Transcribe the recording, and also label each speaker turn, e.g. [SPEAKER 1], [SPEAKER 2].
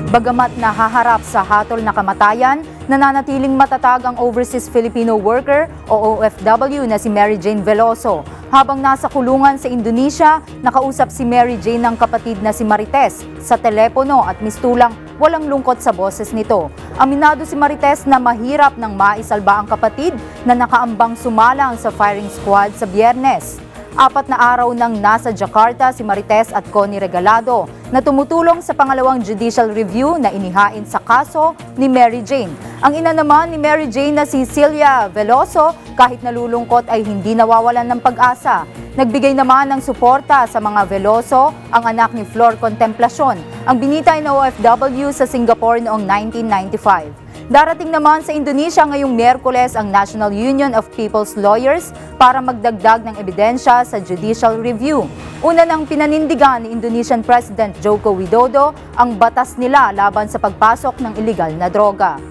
[SPEAKER 1] Bagamat nahaharap sa hatol na kamatayan, nananatiling matatag ang Overseas Filipino Worker o OFW na si Mary Jane Veloso. Habang nasa kulungan sa Indonesia, nakausap si Mary Jane ng kapatid na si Marites sa telepono at mistulang walang lungkot sa boses nito. Aminado si Marites na mahirap nang maisalba ang kapatid na nakaambang sumalang sa firing squad sa Biyernes. 4 na araw nang nasa Jakarta si Marites at Connie Regalado na tumutulong sa pangalawang judicial review na inihain sa kaso ni Mary Jane. Ang ina naman ni Mary Jane na si Celia Veloso kahit nalulungkot ay hindi nawawalan ng pag-asa. Nagbigay naman ng suporta sa mga Veloso ang anak ni Flor Contemplacion, ang binitay na OFW sa Singapore noong 1995. Darating naman sa Indonesia ngayong Miyerkules ang National Union of People's Lawyers para magdagdag ng ebidensya sa judicial review. Una nang pinanindigan ni Indonesian President Joko Widodo ang batas nila laban sa pagpasok ng illegal na droga.